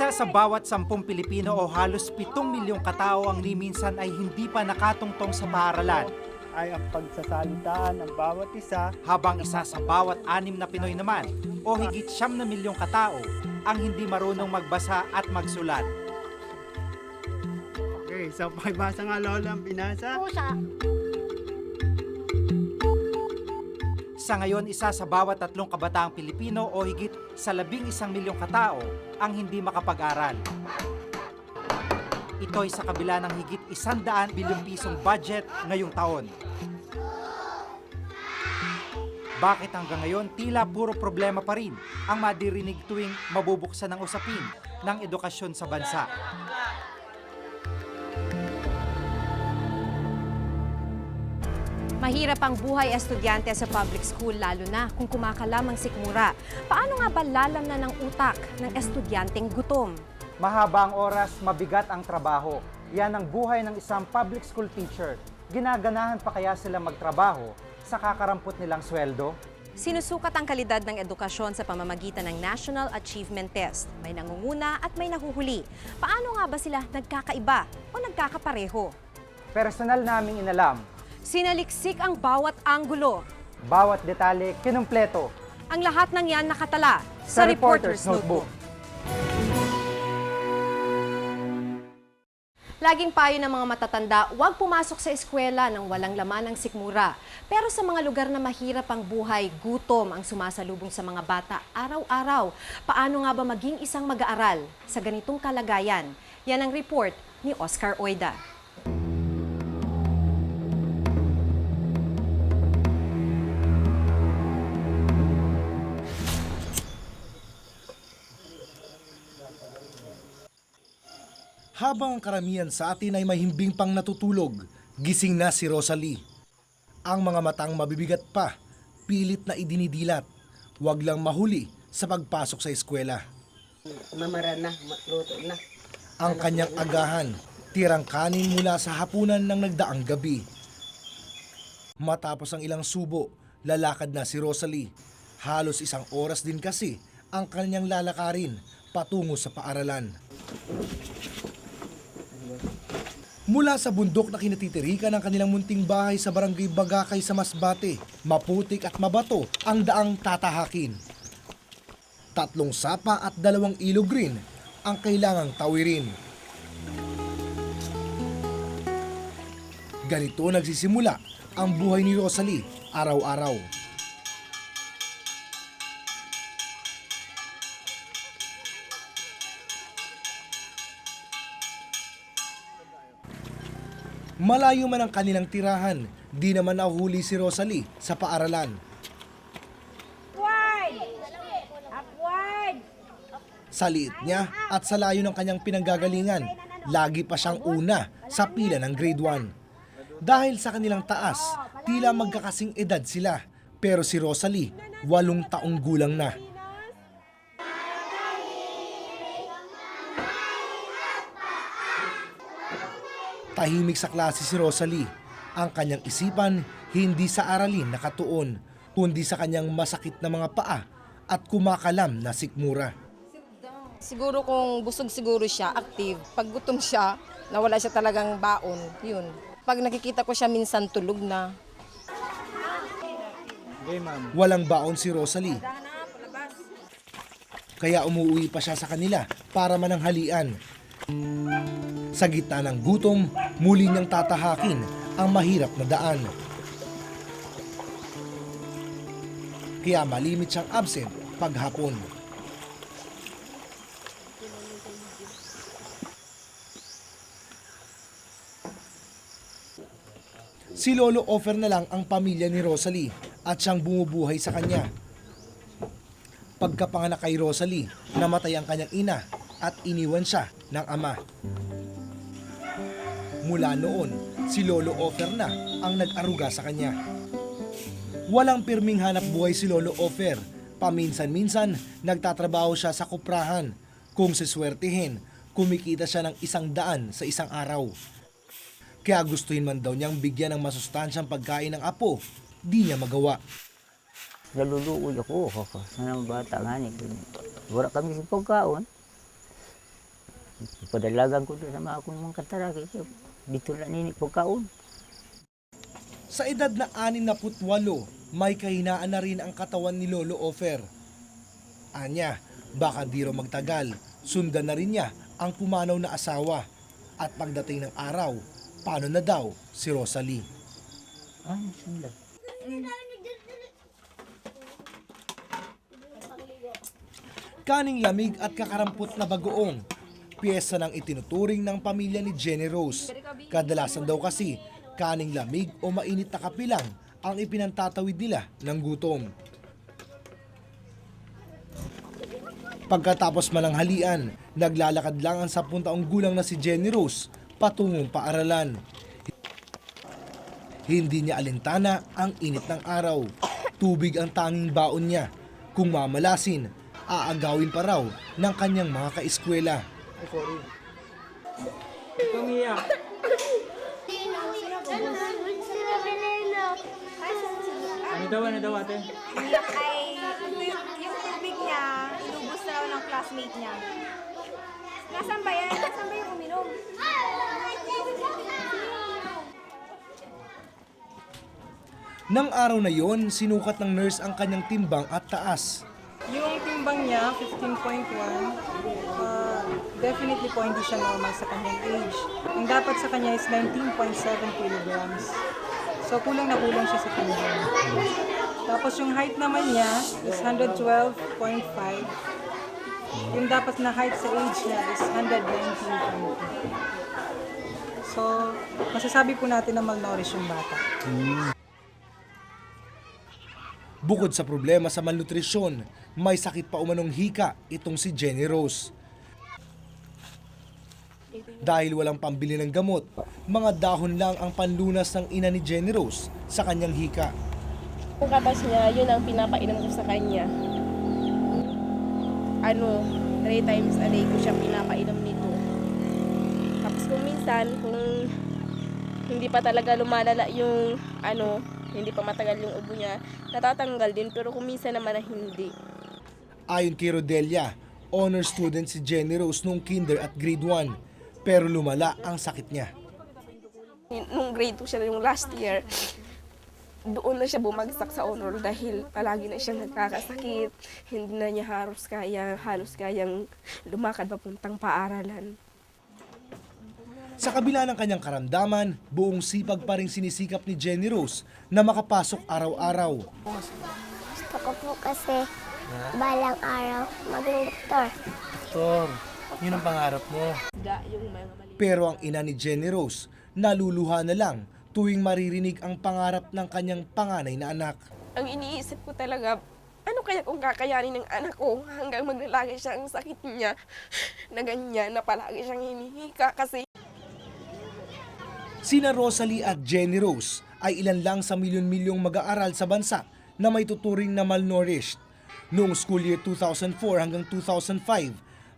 Isa sa bawat 10 Pilipino o halos 7 milyong katao ang minsan ay hindi pa nakatungtong sa paaralan. Ay ang pagsasalitaan ng bawat isa. Habang isa sa bawat 6 na Pinoy naman o higit 9 na milyong katao ang hindi marunong magbasa at magsulat. Okay, so pakibasa nga Lola ang binasa. Pusa. Sa ngayon, isa sa bawat 3 kabataang Pilipino o higit sa 11 milyong katao ang hindi makapag-aral. Ito'y sa kabila ng higit 100 bilyong pisong budget ngayong taon. Bakit hanggang ngayon tila puro problema pa rin ang madirinig tuwing mabubuksan ng usapin ng edukasyon sa bansa? Mahirap ang buhay estudyante sa public school lalo na kung kumakalam ang sikmura. Paano nga ba lalamnan ng utak ng estudyanteng gutom? Mahaba ang oras, mabigat ang trabaho. Yan ang buhay ng isang public school teacher. Ginaganahan pa kaya sila magtrabaho sa kakarampot nilang sweldo? Sinusukat ang kalidad ng edukasyon sa pamamagitan ng National Achievement Test. May nangunguna at may nahuhuli. Paano nga ba sila nagkakaiba o nagkakapareho? Personal naming inalam, Sinaliksik ang bawat anggulo. bawat detalye kinumpleto. Ang lahat ng yan nakatala sa Reporter's Notebook. Laging payo ng mga matatanda, huwag pumasok sa eskwela nang walang laman ng sikmura. Pero sa mga lugar na mahirap ang buhay, gutom ang sumasalubong sa mga bata araw-araw. Paano nga ba maging isang mag-aaral sa ganitong kalagayan? Yan ang report ni Oscar Oida. Habang ang karamihan sa atin ay mahimbing pang natutulog, gising na si Rosalie. Ang mga matang mabibigat pa, pilit na idinidilat, wag lang mahuli sa pagpasok sa eskwela. Mamara na, luto na. Ang kanyang agahan, tirang kanin mula sa hapunan ng nagdaang gabi. Matapos ang ilang subo, lalakad na si Rosalie. Halos 1 oras din kasi ang kanyang lalakarin patungo sa paaralan. Mula sa bundok na kinatitirikan ng kanilang munting bahay sa barangay Bagakay sa Masbate, maputik at mabato ang daang tatahakin. 3 sapa at 2 ilog rin ang kailangang tawirin. Ganito nagsisimula ang buhay ni Rosalie araw-araw. Malayo man ang kanilang tirahan, di naman nahuhuli si Rosalie sa paaralan. Sa liit niya at sa layo ng kanyang pinanggagalingan, lagi pa siyang una sa pila ng grade 1. Dahil sa kanilang taas, tila magkakasing edad sila, pero si Rosalie, 8 taong gulang na. Tahimik sa klase si Rosalie. Ang kanyang isipan hindi sa aralin nakatuon, kundi sa kanyang masakit na mga paa at kumakalam na sikmura. Siguro kung busog siguro siya, active. Pag gutom siya, nawala siya talagang baon, yun. Pag nakikita ko siya minsan tulog na. Okay, ma'am. Walang baon si Rosalie. Kaya umuwi pa siya sa kanila para mananghalian. Sa gitna ng gutom, muli niyang tatahakin ang mahirap na daan. Kaya malimit siyang absent paghapon. Si Lolo offer na lang ang pamilya ni Rosalie at siyang bumubuhay sa kanya. Pagkapanganak kay Rosalie, namatay ang kanyang ina at iniwan siya ng ama. Mula noon, si Lolo Offer na ang nag-aruga sa kanya. Walang pirming hanap buhay si Lolo Offer. Paminsan-minsan, nagtatrabaho siya sa kuprahan. Kung siswertihin, kumikita siya ng 100 sa isang araw. Kaya gustuhin man daw niyang bigyan ng masustansyang pagkain ng apo, di niya magawa. Naluluoy ako sa mga bata nga ni. Wala kami sa pagkaon. Padalagan ko doon sa mga akong mga kataraki. Dito na nini pagkaon. Sa edad na 68, may kahinaan na rin ang katawan ni Lolo Ofer. Anya, baka di raw magtagal, sundan na rin niya ang pumanaw na asawa. At pagdating ng araw, paano na daw si Rosalie? Ay, sundan. Kaning lamig at kakarampot na bagoong, piyesa ng itinuturing ng pamilya ni Jenny Rose. Kadalasan daw kasi, kaning lamig o mainit na kapilang ang ipinantatawid nila ng gutom. Pagkatapos malanghalian, naglalakad lang ang 10 taong gulang na si Jenny Rose patungong paaralan. Hindi niya alintana ang init ng araw. Tubig ang tanging baon niya. Kung mamalasin, aagawin pa raw ng kanyang mga kaeskwela. Ano daw ate? Ay, yung tubig niya, inubos na raw ng classmate niya. Nasaan ba yan? Nasaan ba yung uminom? Nang araw na yon, sinukat ng nurse ang kanyang timbang at taas. Yung timbang niya, 15.1, definitely po hindi siya normal sa kanyang age. Ang dapat sa kanya is 19.7 kilograms. So kulang na kulang siya sa timbang. Tapos yung height naman niya is 112.5. Yung dapat na height sa age niya is 119.2. So masasabi po natin na malnourished yung bata. Bukod sa problema sa malnutrisyon, may sakit pa umanong hika itong si Jenny Rose. Dahil walang pambili ng gamot, mga dahon lang ang panlunas ng ina ni Jenny Rose sa kanyang hika. Yung katas niya, yun ang pinapainom ko sa kanya. 3 times a day ko siya pinapainom nito. Tapos kung minsan, kung hindi pa talaga lumalala yung hindi pa matagal yung ubo niya, natatanggal din, pero kung minsan naman na hindi. Ayon kay Rodelia, honor student si Jenny Rose nung kinder at grade 1, pero lumala ang sakit niya. Nung grade 2 siya yung last year, doon na siya bumagsak sa honor dahil palagi na siya nagkakasakit. Hindi na niya halos kayang lumakad papuntang paaralan. Sa kabila ng kanyang karamdaman, buong sipag pa rin sinisikap ni Jenny Rose na makapasok araw-araw. Gusto ko po kasi balang araw maging doktor. Doktor, yun ang pangarap mo. Pero ang ina ni Jenny Rose, naluluha na lang tuwing maririnig ang pangarap ng kanyang panganay na anak. Ang iniisip ko talaga, ano kaya kung kakayanin ng anak ko hanggang maglalagay siya ang sakit niya na ganyan, na palagi siyang hinihika kasi. Sina Rosalie at Jenny Rose ay ilan lang sa milyon-milyong mag-aaral sa bansa na may tuturing na malnourished. Noong school year 2004 hanggang 2005,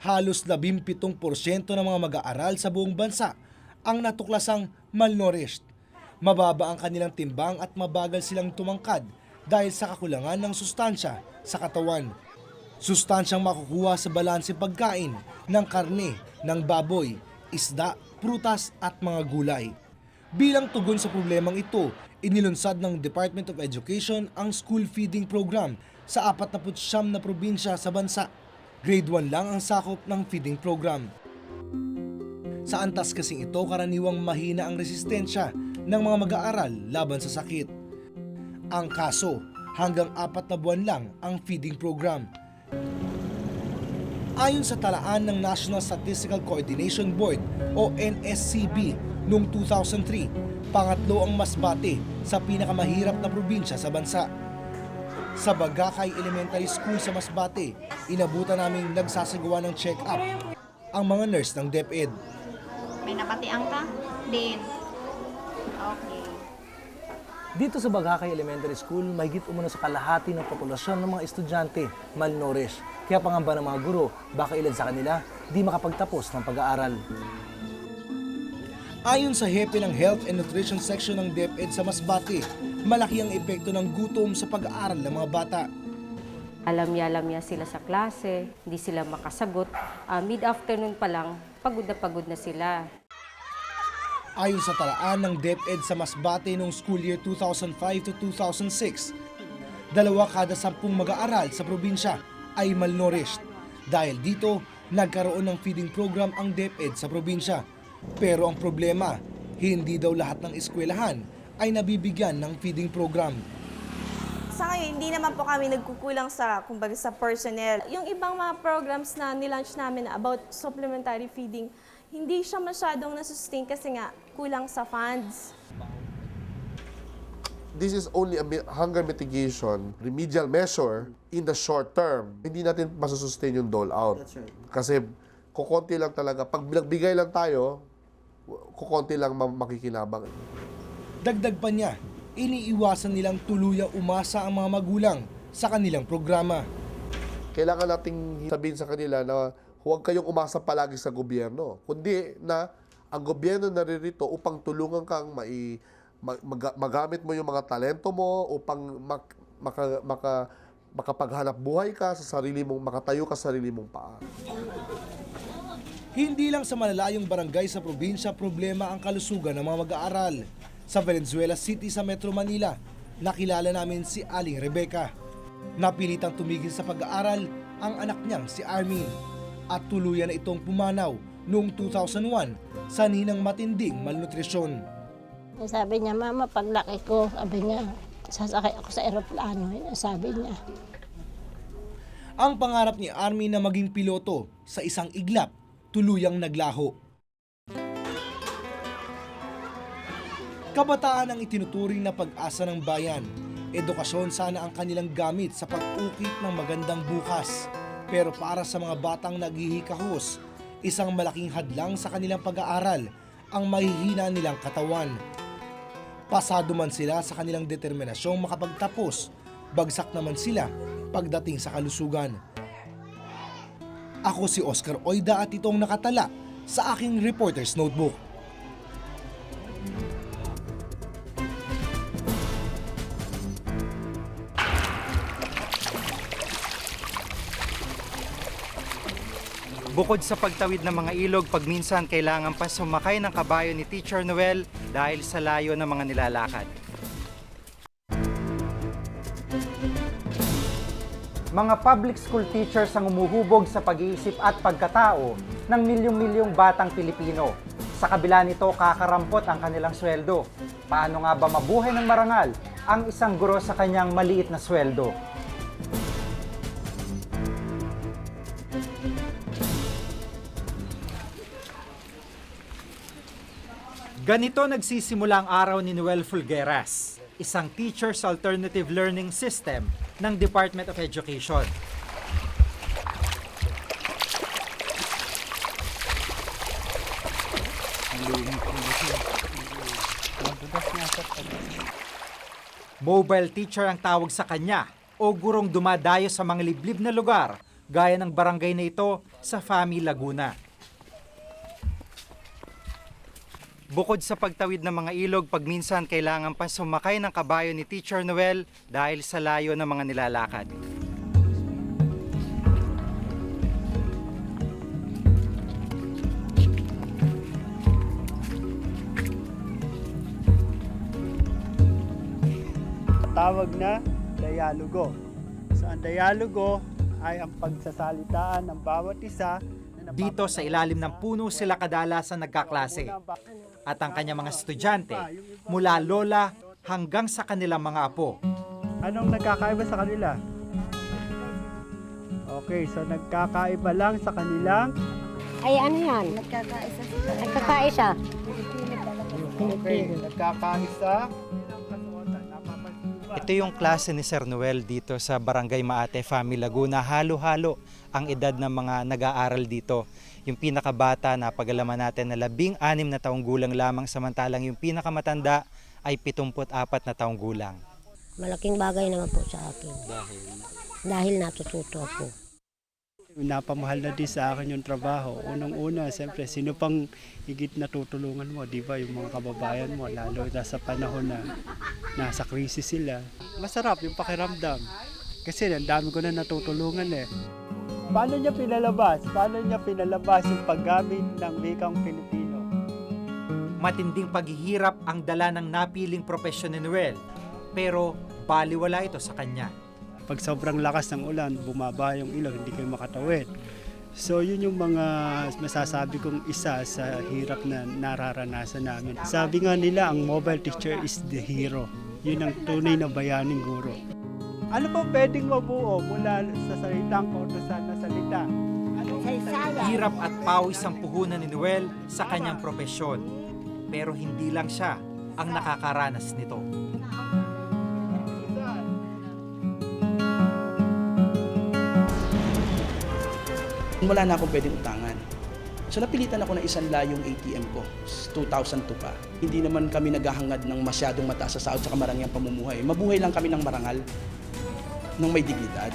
halos 17% ng mga mag-aaral sa buong bansa ang natuklasang malnourished. Mababa ang kanilang timbang at mabagal silang tumangkad dahil sa kakulangan ng sustansya sa katawan. Sustansyang makukuha sa balanse pagkain ng karne, ng baboy, isda, prutas at mga gulay. Bilang tugon sa problemang ito, inilunsad ng Department of Education ang school feeding program sa 49 na probinsya sa bansa. Grade 1 lang ang sakop ng feeding program. Sa antas kasing ito, karaniwang mahina ang resistensya ng mga mag-aaral laban sa sakit. Ang kaso, hanggang 4 na buwan lang ang feeding program. Ayon sa talaan ng National Statistical Coordination Board o NSCB noong 2003, pangatlo ang Masbate sa pinakamahirap na probinsya sa bansa. Sa Bagakay Elementary School sa Masbate, inabutan naming nagsasagawa ng check-up ang mga nurse ng DepEd. May napatiang ka? Din. Okay. Dito sa Bagakay Elementary School, mahigit umano sa kalahati ng populasyon ng mga estudyante malnourished. Kaya pangamba ng mga guro, baka ilan sa kanila di makapagtapos ng pag-aaral. Ayon sa hepe ng Health and Nutrition Section ng DepEd sa Masbate, malaki ang epekto ng gutom sa pag-aaral ng mga bata. Alamya-alamya sila sa klase, hindi sila makasagot. Mid-afternoon pa lang, pagod na sila. Ayon sa talaan ng DepEd sa Masbate noong school year 2005 to 2006, 2 kada 10 mag-aaral sa probinsya ay malnourished. Dahil dito, nagkaroon ng feeding program ang DepEd sa probinsya. Pero ang problema, hindi daw lahat ng eskwelahan ay nabibigyan ng feeding program. Sa ngayon, hindi naman po kami nagkukulang sa, kumbaga, sa personnel. Yung ibang mga programs na nilaunch namin about supplementary feeding, hindi siya masyadong nasustain kasi nga kulang sa funds. This is only a hunger mitigation, remedial measure in the short term. Hindi natin masusustain yung dole out. That's right. Kasi kukonti lang talaga. Pag nagbigay lang tayo, kukonti lang makikinabang. Dagdag pa niya, iniiwasan nilang tuluyang umasa ang mga magulang sa kanilang programa. Kailangan nating sabihin sa kanila na huwag kayong umasa palagi sa gobyerno, kundi na ang gobyerno naririto upang tulungan kang magamit mo yung mga talento mo upang makapaghanap buhay ka sa sarili mong, makatayo ka sa sarili mong paa. Hindi lang sa malalayong barangay sa probinsya problema ang kalusugan ng mga mag-aaral. Sa Valenzuela City sa Metro Manila, nakilala namin si Aling Rebecca. Napilitang tumigil sa pag-aaral ang anak niyang si Armin at tuluyan na itong pumanaw noong 2001 sa ninang matinding malnutrisyon. Sabi niya, Mama, paglaki ko, sabi niya, sasakay ako sa eroplano. Sabi niya. Ang pangarap ni Armin na maging piloto sa isang iglap, tuluyang naglaho. Kabataan ang itinuturing na pag-asa ng bayan. Edukasyon sana ang kanilang gamit sa pag-ukit ng magandang bukas. Pero para sa mga batang naghihikahos, isang malaking hadlang sa kanilang pag-aaral ang mahihina nilang katawan. Pasado man sila sa kanilang determinasyong makapagtapos, bagsak naman sila pagdating sa kalusugan. Ako si Oscar Oida at itong nakatala sa aking Reporter's Notebook. Bukod sa pagtawid ng mga ilog, pagminsan kailangan pa sumakay ng kabayo ni Teacher Noel dahil sa layo ng mga nilalakad. Mga public school teachers ang umuhubog sa pag-iisip at pagkatao ng milyong-milyong batang Pilipino. Sa kabila nito, kakarampot ang kanilang sweldo. Paano nga ba mabuhay ng marangal ang isang guro sa kanyang maliit na sweldo? Ganito nagsisimula ang araw ni Noel Fulgueras, isang Teachers Alternative Learning System ng Department of Education. Mobile teacher ang tawag sa kanya o gurong dumadayo sa mga liblib na lugar gaya ng barangay na ito sa Fami, Laguna. Bukod sa pagtawid ng mga ilog, pagminsan kailangan pa sumakay ng kabayo ni Teacher Noel dahil sa layo ng mga nilalakad. Tawag na dialogo. So ang dialogo ay ang pagsasalitaan ng bawat isa. Dito sa ilalim ng puno sila kadalasan nagkaklase. At ang kanyang mga estudyante, mula lola hanggang sa kanilang mga apo. Anong nagkakaiba sa kanila? Okay, so nagkakaiba lang sa kanilang... Ay, ano yan? Nagkakaisa. Okay, nagkakaisa. Ito yung klase ni Sir Noel dito sa Barangay Maate, Fami, Laguna. Halo-halo ang edad ng mga nag-aaral dito. Yung pinakabata na pag-alaman natin na 16 na taong gulang lamang, samantalang yung pinakamatanda ay 74 na taong gulang. Malaking bagay naman po sa akin. Dahil natututo ako. Napamahal na din sa akin yung trabaho. Unang-una, siyempre, sino pang higit na tutulungan mo, di ba? Yung mga kababayan mo, lalo na sa panahon na nasa krisis sila. Masarap yung pakiramdam. Kasi ang dami ko na natutulungan eh. Paano niya pinalabas? Paano niya pinalabas yung paggamit ng wikang Pilipino? Matinding paghihirap ang dala ng napiling propesyon ni Noel, pero baliwala ito sa kanya. Pag sobrang lakas ng ulan, bumaba yung ilog, hindi kayo makatawid. So yun yung mga masasabi kong isa sa hirap na nararanasan namin. Sabi nga nila, ang mobile teacher is the hero. Yun ang tunay na bayaning guro. Ano pa pwedeng mabuo mula sa salitang kautusan na salita? Hirap at pawis ang puhunan ni Noel sa kanyang propesyon. Pero hindi lang siya ang nakakaranas nito. Wala na akong pwedeng utangan. So napilitan ako na isanla yung ATM ko. 2002 pa. Hindi naman kami naghahangad ng masyadong mataas sa sahod sa marangyang pamumuhay. Mabuhay lang kami ng marangal, ng may dignidad.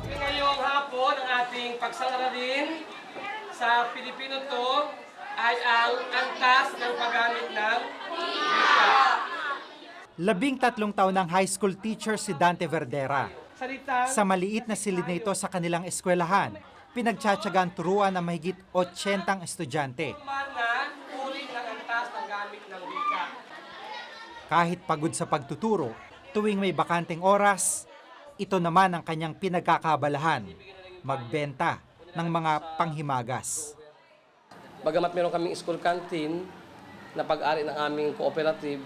Ngayong hapon, ang ating pagsasalarin sa Pilipino to ay ang antas ng paggamit ng wika. 13 taon ng high school teacher si Dante Verdera. Salitang Sa maliit na silid na ito sa kanilang eskwelahan, pinagtsatsagaan turuan ng mahigit 80 estudyante. na uri ng antas ng gamit ng wika. Kahit pagod sa pagtuturo, tuwing may bakanteng oras, ito naman ang kanyang pinagkakabalahan, magbenta ng mga panghimagas. Bagamat meron kaming school canteen na pag-ari ng aming cooperative,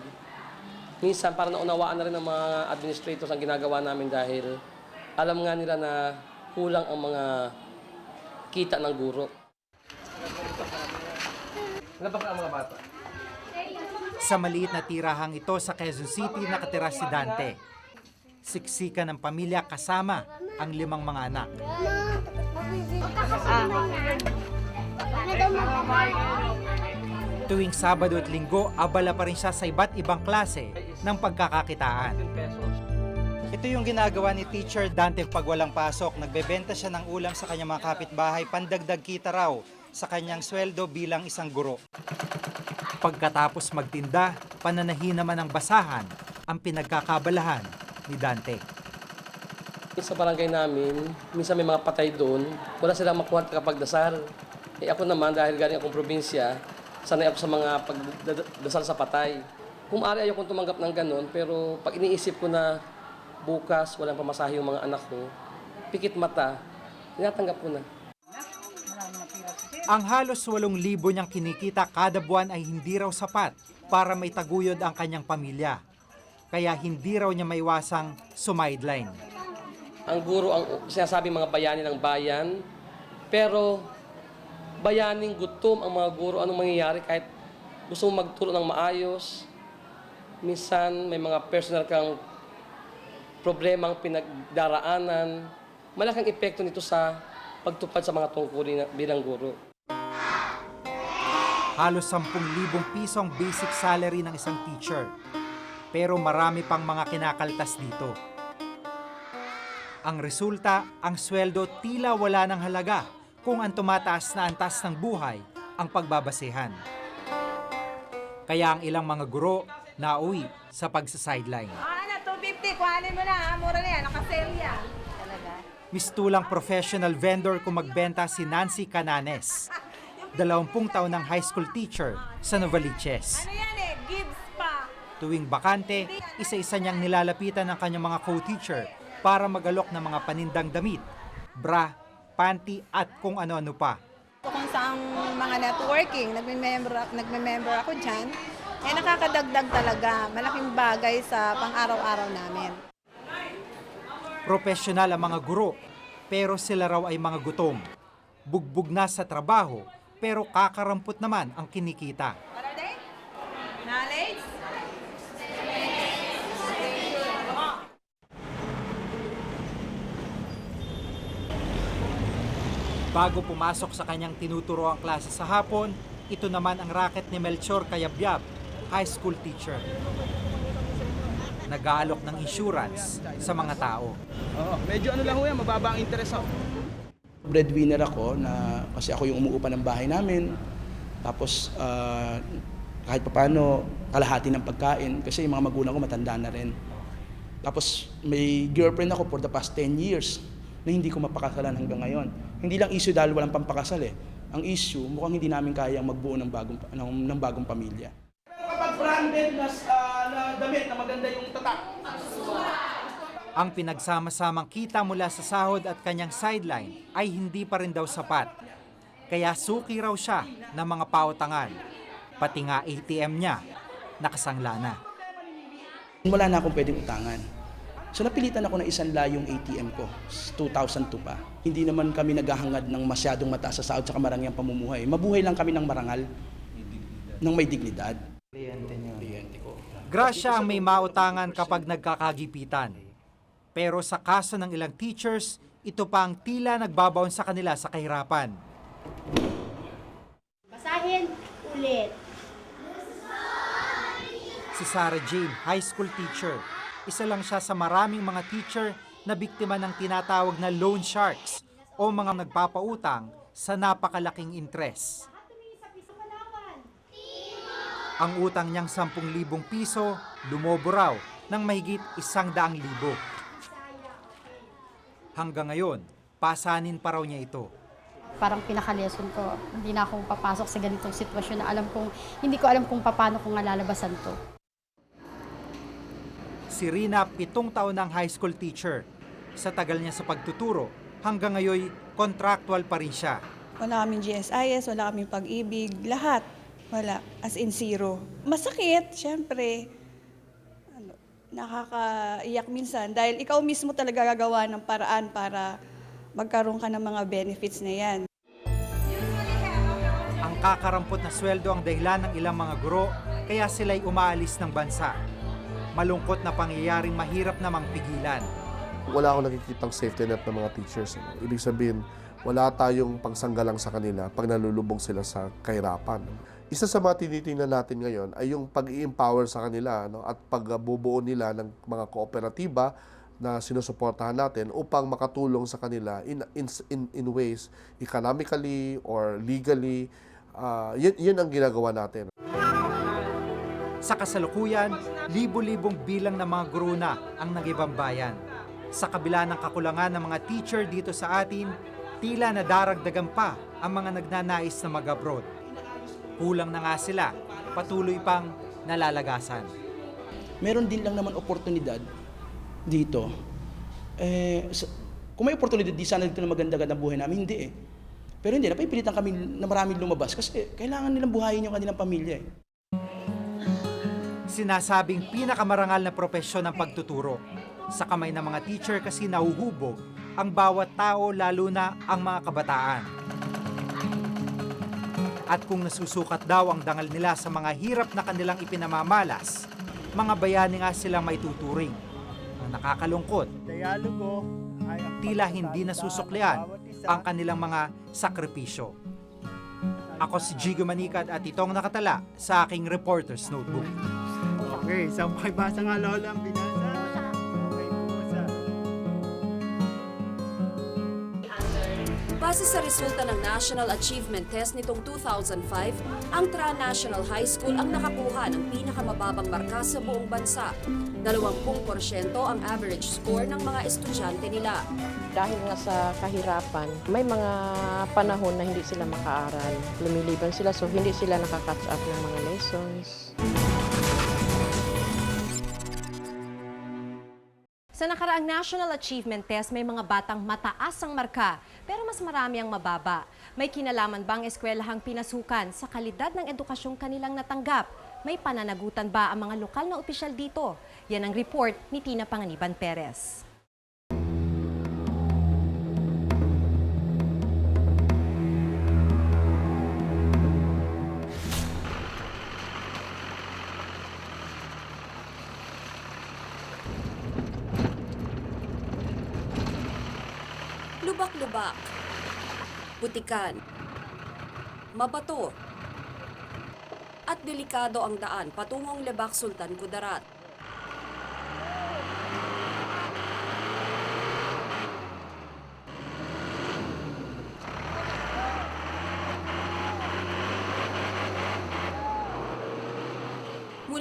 minsan para naunawaan na rin ng mga administrators ang ginagawa namin dahil alam nga nila na kulang ang mga kita ng guro. Ano ba ang mga bata? Sa maliit na tirahang ito sa Quezon City nakatira si Dante. Siksikan ng pamilya kasama ang 5 mga anak. Tuwing Sabado at Linggo, abala pa rin siya sa iba't ibang klase ng pagkakakitaan. Ito yung ginagawa ni Teacher Dante pag walang pasok. Nagbebenta siya ng ulam sa kanyang mga kapitbahay, pandagdag kita raw sa kanyang sweldo bilang isang guro. Pagkatapos magtinda, pananahin naman ng basahan ang pinagkakabalahan ni Dante. Sa barangay namin, minsan may mga patay doon, wala silang makuha kapag dasal. Ako naman, dahil galing akong probinsya, sanay ako sa mga pagdasal sa patay. Kung maaari ayokong tumanggap ng ganon, pero pag iniisip ko na bukas walang pamasahe yung mga anak ko, pikit mata, tinatanggap ko na. Ang halos 8,000 niyang kinikita kada buwan ay hindi raw sapat para may taguyod ang kanyang pamilya. Kaya hindi raw niya maiwasang sumideline. Ang guro ang sinasabi mga bayani ng bayan, pero bayaning gutom ang mga guro. Anong mangyayari kahit gusto mong magturo ng maayos, minsan may mga personal kang problemang pinagdaraanan, malaking epekto nito sa pagtupad sa mga tungkulin bilang guro. Halos 10,000 piso ang basic salary ng isang teacher. Pero marami pang mga kinakaltas dito. Ang resulta, ang sweldo tila wala ng halaga kung ang tumataas na antas ng buhay ang pagbabasehan. Kaya ang ilang mga guro nauwi sa pagsa-sideline. Ano, 250, kuhanin mo na. Mura na yan, nakasale yan. Talaga? Mistulang professional vendor kung magbenta si Nancy Cananes. 20 taon ng high school teacher sa Novaliches. Ano yan eh, gives pa. Tuwing bakante, isa-isa niyang nilalapitan ng kanyang mga co-teacher para mag-alok ng mga panindang damit, bra, panty at kung ano-ano pa. Kung saang mga networking, nagme-member ako dyan, nakakadagdag talaga. Malaking bagay sa pang-araw-araw namin. Profesional ang mga guro, pero sila raw ay mga gutom. Bugbog na sa trabaho, pero kakarampot naman ang kinikita. Knowledge? Bago pumasok sa kanyang tinuturo ang klase sa hapon, ito naman ang racket ni Melchor Cayabyab, high school teacher. Nag-aalok ng insurance sa mga tao. Medyo ano lang ho yan, mababa ang interest ako. Breadwinner ako kasi ako yung umuupa ng bahay namin. Tapos Kahit papaano, kalahati ng pagkain kasi yung mga magulang ko matanda na rin. Tapos may girlfriend ako for the past 10 years na hindi ko mapakasalan hanggang ngayon. Hindi lang issue dahil walang pampakasal eh. Ang issue, mukhang hindi namin kayang magbuo ng bagong pamilya. Kapag branded na damit na maganda yung tatak. Ang pinagsama-samang kita mula sa sahod at kanyang sideline ay hindi pa rin daw sapat. Kaya suki raw siya ng mga pautangan. Pati nga ATM niya, nakasangla na. Wala na akong pwedeng utangan. So napilitan ako na isanla yung ATM ko, 2002 pa. Hindi naman kami naghahangad ng masyadong mataas sa sahod sa marangyang pamumuhay. Mabuhay lang kami ng marangal, ng may dignidad. Kliyente ko. Grasya ang may mautangan kapag nagkakagipitan. Pero sa kaso ng ilang teachers, ito pa ang tila nagbabaon sa kanila sa kahirapan. Basahin ulit. Si Sarah Jane, high school teacher. Isa lang siya sa maraming mga teacher na biktima ng tinatawag na loan sharks o mga nagpapautang sa napakalaking interes. Ang utang niyang 10,000 piso, lumobo raw ng mahigit 100,000. Hanggang ngayon, pasanin pa raw niya ito. Parang pinaka-lesson ko, hindi na ako papasok sa ganitong sitwasyon na hindi ko alam kung paano ko nga lalabasan to. Si Rina, 7 taon ng high school teacher. Sa tagal niya sa pagtuturo, hanggang ngayon, contractual pa rin siya. Wala kaming GSIS, wala kaming pag-ibig, lahat. Wala, as in zero. Masakit, syempre. Nakakaiyak minsan dahil ikaw mismo talaga gagawa ng paraan para magkaroon ka ng mga benefits na yan. Ang kakarampot na sweldo ang dahilan ng ilang mga guro, kaya sila'y umaalis ng bansa. Malungkot na pangyayaring mahirap namang pigilan. Wala akong nakikitang safety net ng mga teachers. Ibig sabihin, wala tayong pangsanggalang sa kanila pag nalulubog sila sa kahirapan. Isa sa mga tinitingnan natin ngayon ay yung pag-i-empower sa kanila at pagbubuo nila ng mga kooperatiba na sinusuportahan natin upang makatulong sa kanila in ways economically or legally. Yun ang ginagawa natin. Sa kasalukuyan, libo-libong bilang ng mga guro na ang nag-ibang bayan. Sa kabila ng kakulangan ng mga teacher dito sa atin, tila nadaragdagan pa ang mga nagnanais na mag-abroad. Kulang na nga sila, patuloy pang nalalagasan. Meron din lang naman oportunidad dito. Kung may oportunidad, di sana dito na maganda-ganda buhay namin, hindi eh. Pero hindi, napipilitan kami na maraming lumabas kasi kailangan nilang buhayin yung kanilang pamilya eh. Sinasabing pinakamarangal na propesyon ng pagtuturo. Sa kamay ng mga teacher kasi nahuhubog ang bawat tao, lalo na ang mga kabataan. At kung nasusukat daw ang dangal nila sa mga hirap na kanilang ipinamamalas, mga bayani nga silang may tuturing. Ang nakakalungkot, tila hindi nasusuklian ang kanilang mga sakripisyo. Ako si Jigo Manikad at itong nakatala sa aking Reporter's Notebook. Okay, isang pakibasa nga lola ang binasa. Base sa resulta ng National Achievement Test nitong 2005, ang Tra National High School ang nakakuha ng pinakamababang marka sa buong bansa. 20% ang average score ng mga estudyante nila. Dahil nga sa kahirapan, may mga panahon na hindi sila makaaral. Lumiliban sila, so hindi sila nakaka-catch up ng mga lessons. Sa nakaraang National Achievement Test, may mga batang mataas ang marka, pero mas marami ang mababa. May kinalaman bang eskwelahang pinasukan sa kalidad ng edukasyong kanilang natanggap? May pananagutan ba ang mga lokal na opisyal dito? Yan ang report ni Tina Panganiban Perez. Lubak-lubak, putikan, mabato, at delikado ang daan patungong Lebak Sultan Kudarat.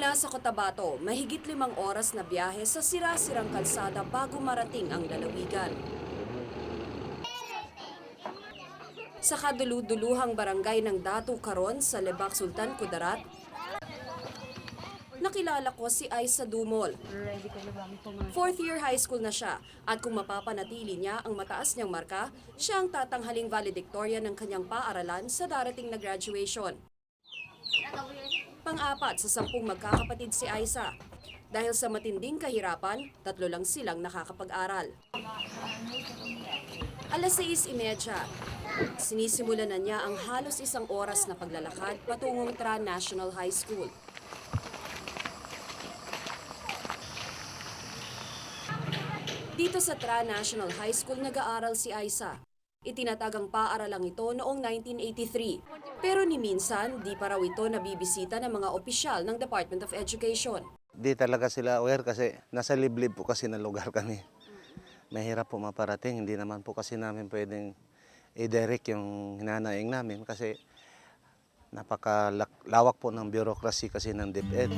Mula sa Cotabato, mahigit 5 oras na biyahe sa sira-sirang kalsada bago marating ang lalawigan. Sa kadulu-duluhang barangay ng Datu Caron sa Lebak, Sultan Kudarat, nakilala ko si Aisa Dumol. 4th year high school na siya at kung mapapanatili niya ang mataas niyang marka, siya ang tatanghaling valedictorian ng kanyang paaralan sa darating na graduation. Pang-apat sa 10 magkakapatid si Aisa. Dahil sa matinding kahirapan, 3 lang silang nakakapag-aral. Alas 6:30, sinisimulan na niya ang halos 1 oras na paglalakad patungong Tra National High School. Dito sa Tra National High School nag-aaral si Aisa. Itinatag ang paaralang ito noong 1983. Pero ni minsan, di pa raw ito nabibisita ng mga opisyal ng Department of Education. Di talaga sila aware kasi nasa liblib po kasi na lugar kami. Mahirap po maparating. Hindi naman po kasi namin pwedeng i-direct yung hinanaing namin kasi napakalawak po ng bureaucracy kasi ng DepEd.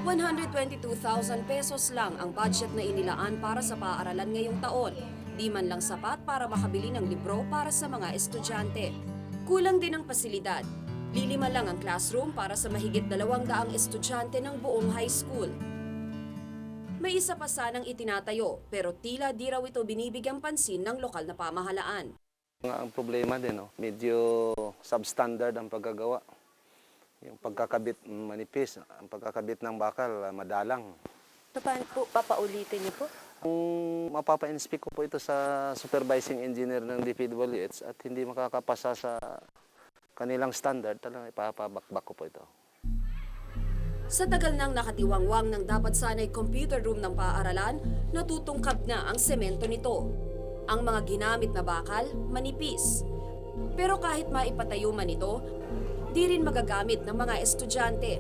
122,000 pesos lang ang budget na inilaan para sa paaralan ngayong taon. Di man lang sapat para makabili ng libro para sa mga estudyante. Kulang din ang pasilidad. Lilima lang ang classroom para sa mahigit 200 estudyante ng buong high school. May isa pa sanang itinatayo pero tila di raw ito binibigyang pansin ng lokal na pamahalaan. Ang problema din, medyo substandard ang pagkagawa. Yung pagkakabit manipis, ang pagkakabit ng bakal madalang. Paano po papaulitin niyo po? Mapapa-inspect ko po ito sa supervising engineer ng DPWH at hindi makakapasa sa kanilang standard, talagang ipapabakbak ko po ito. Sa tagal ng nakatiwangwang ng dapat sanay computer room ng paaralan, natutungkab na ang semento nito. Ang mga ginamit na bakal, manipis. Pero kahit maipatayo man ito, di rin magagamit ng mga estudyante.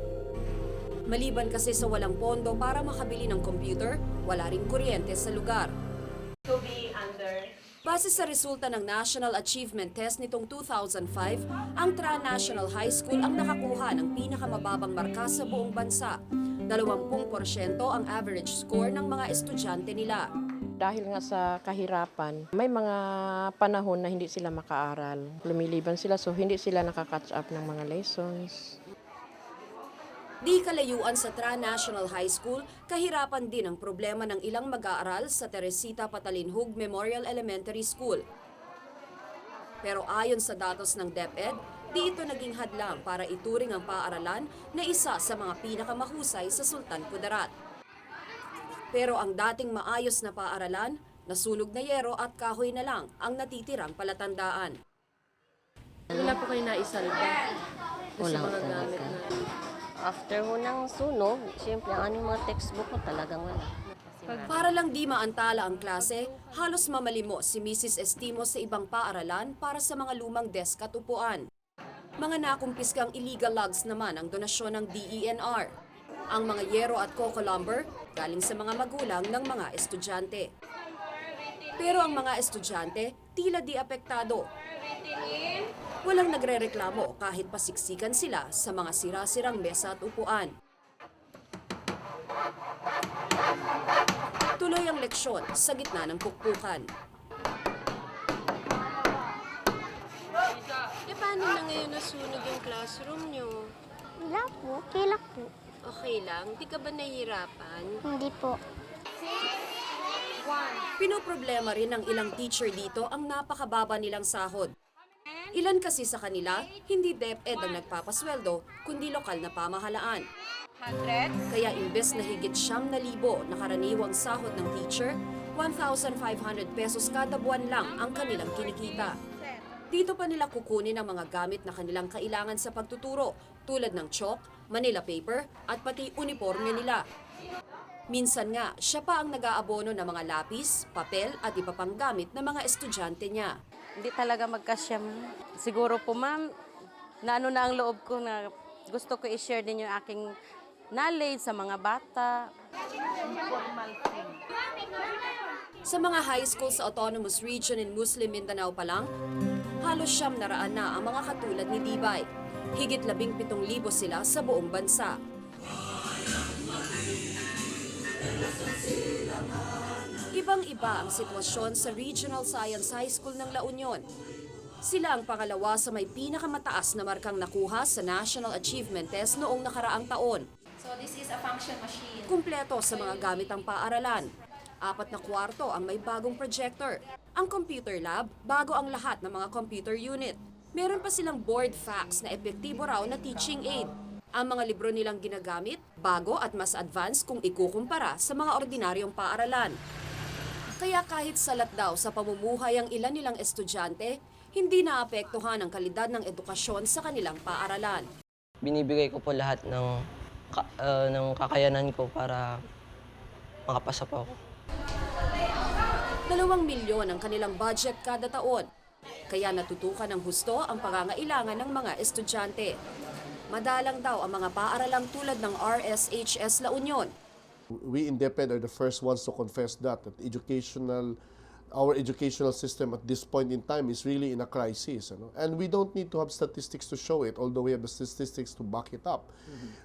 Maliban kasi sa walang pondo para makabili ng computer, wala ring kuryente sa lugar. Base sa resulta ng National Achievement Test nitong 2005, ang Tra National High School ang nakakuha ng pinakamababang marka sa buong bansa. 20% ang average score ng mga estudyante nila. Dahil nga sa kahirapan, may mga panahon na hindi sila makaaral. Lumiliban sila so hindi sila nakakatch up ng mga lessons. Di kalayuan sa Tra National High School, kahirapan din ang problema ng ilang mag-aaral sa Teresita Patalinhug Memorial Elementary School. Pero ayon sa datos ng DepEd, di ito naging hadlang para ituring ang paaralan na isa sa mga pinakamahusay sa Sultan Kudarat. Pero ang dating maayos na paaralan, nasunog na yero at kahoy na lang ang natitirang palatandaan. Wala po kayo naisalba? Wala mga gamit na. After ho ng sunog, siyempre ang aming mga textbook ko talagang wala. Para lang di maantala ang klase, halos mamalimos si Mrs. Estimo sa ibang paaralan para sa mga lumang desk at upuan. Mga nakumpiskang illegal logs naman ang donasyon ng DENR. Ang mga yero at coco lumber galing sa mga magulang ng mga estudyante. Pero ang mga estudyante tila di apektado. Walang nagrereklamo kahit pasiksikan sila sa mga sira-sirang mesa at upuan. Tuloy ang leksyon sa gitna ng pukpukan. Paano na ngayon nasunog yung classroom niyo? Wala po, okay lang po. Okay lang? Di ka ba nahihirapan? Hindi po. Pinoproblema rin ng ilang teacher dito ang napakababa nilang sahod. Ilan kasi sa kanila, hindi DepEd ang nagpapasweldo, kundi lokal na pamahalaan. Kaya imbes na higit 9,000 na karaniwang sahod ng teacher, 1,500 pesos kada buwan lang ang kanilang kinikita. Dito pa nila kukunin ang mga gamit na kanilang kailangan sa pagtuturo, tulad ng chalk, Manila paper, at pati uniforme nila. Minsan nga, siya pa ang nag-aabono ng mga lapis, papel at iba pang gamit ng mga estudyante niya. Hindi talaga magkasya, ma'am. Siguro po, ma'am, na ano na ang loob ko na gusto ko i-share din yung aking knowledge sa mga bata. Sa mga high school sa Autonomous Region in Muslim Mindanao pa lang, halos 900 na ang mga katulad ni Dibay. Higit 17,000 sila sa buong bansa. Ibang-iba ang sitwasyon sa Regional Science High School ng La Union. Sila ang pangalawa sa may pinakamataas na markang nakuha sa National Achievement Test noong nakaraang taon. So this is a function machine. Kumpleto sa mga gamit ang paaralan. 4 na kwarto ang may bagong projector. Ang computer lab, bago ang lahat ng mga computer unit. Meron pa silang board fax na epektibo raw na teaching aid. Ang mga libro nilang ginagamit, bago at mas advanced kung ikukumpara sa mga ordinaryong paaralan. Kaya kahit salat daw sa pamumuhay ang ilan nilang estudyante, hindi naapektuhan ang kalidad ng edukasyon sa kanilang paaralan. Binibigay ko po lahat ng kakayanan ko para makapasa po ako. 2 milyon ang kanilang budget kada taon. Kaya natutukan ng husto ang pangangailangan ng mga estudyante. Madalang daw ang mga paaralang tulad ng RSHS La Union. We in DepEd are the first ones to confess that our educational system at this point in time is really in a crisis. And we don't need to have statistics to show it, although we have the statistics to back it up.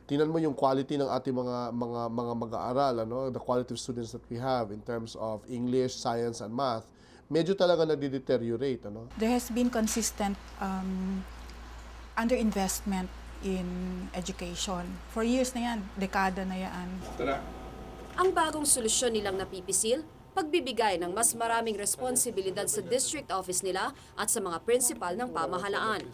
Tingnan mo yung quality ng ating mga mag-aaral, the quality of students that we have in terms of English, science, and math, medyo talaga nade-deteriorate. There has been consistent underinvestment in education. For years na yan, dekada na yan. Ang bagong solusyon nilang napipisil, pagbibigay ng mas maraming responsibilidad sa district office nila at sa mga principal ng pamahalaan.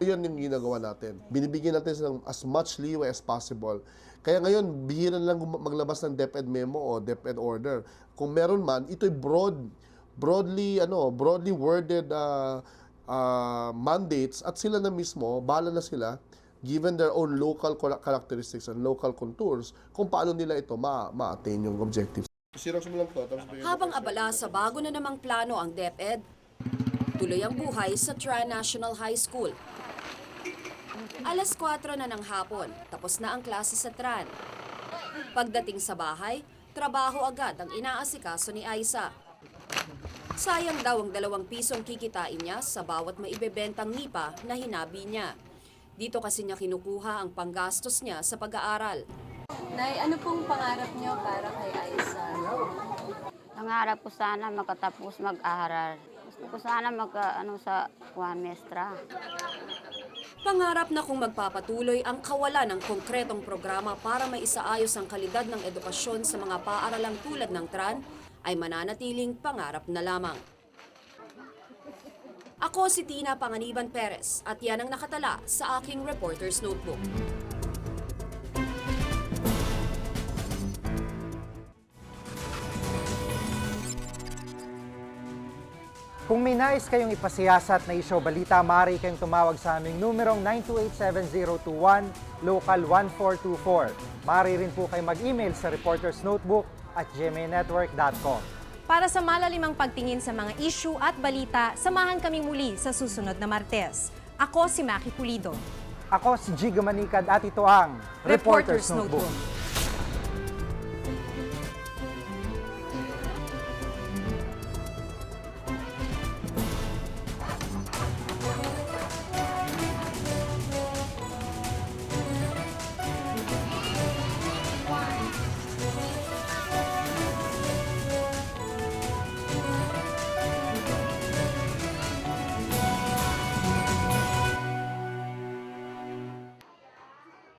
Yan yung ginagawa natin. Binibigyan natin silang as much leeway as possible. Kaya ngayon, bihira lang maglabas ng DepEd memo o DepEd order. Kung meron man, ito'y broadly worded mandates at sila na mismo, bahala na sila, given their own local characteristics and local contours, kung paano nila ito ma-attain yung objectives. Habang abala sa bago na namang plano ang DepEd, tuloy ang buhay sa Tran National High School. 4:00 na ng hapon, tapos na ang klase sa Tran. Pagdating sa bahay, trabaho agad ang inaasikaso ni Aiza. Sayang daw ang 2 pisong kikitain niya sa bawat maibebentang nipa na hinabi niya. Dito kasi niya kinukuha ang panggastos niya sa pag-aaral. Nay, ano pong pangarap niyo para kay Aiza? Pangarap ko sana makatapos mag-aral. Gusto ko sana sa Mestra. Pangarap na kung magpapatuloy ang kawalan ng konkretong programa para maisaayos ang kalidad ng edukasyon sa mga paaralang tulad ng Tran, ay mananatiling pangarap na lamang. Ako si Tina Panganiban Perez at yan ang nakatala sa aking Reporter's Notebook. Kung may nais kayong ipasiyasat na isyo balita, maaari kayong tumawag sa aming numerong 928-7021, local 1424. Maaari rin po kayong mag-email sa reportersnotebook@gmanetwork.com. Para sa malalimang pagtingin sa mga issue at balita, samahan kaming muli sa susunod na Martes. Ako si Maki Pulido. Ako si Giga Manikad at ito ang Reporter's Notebook.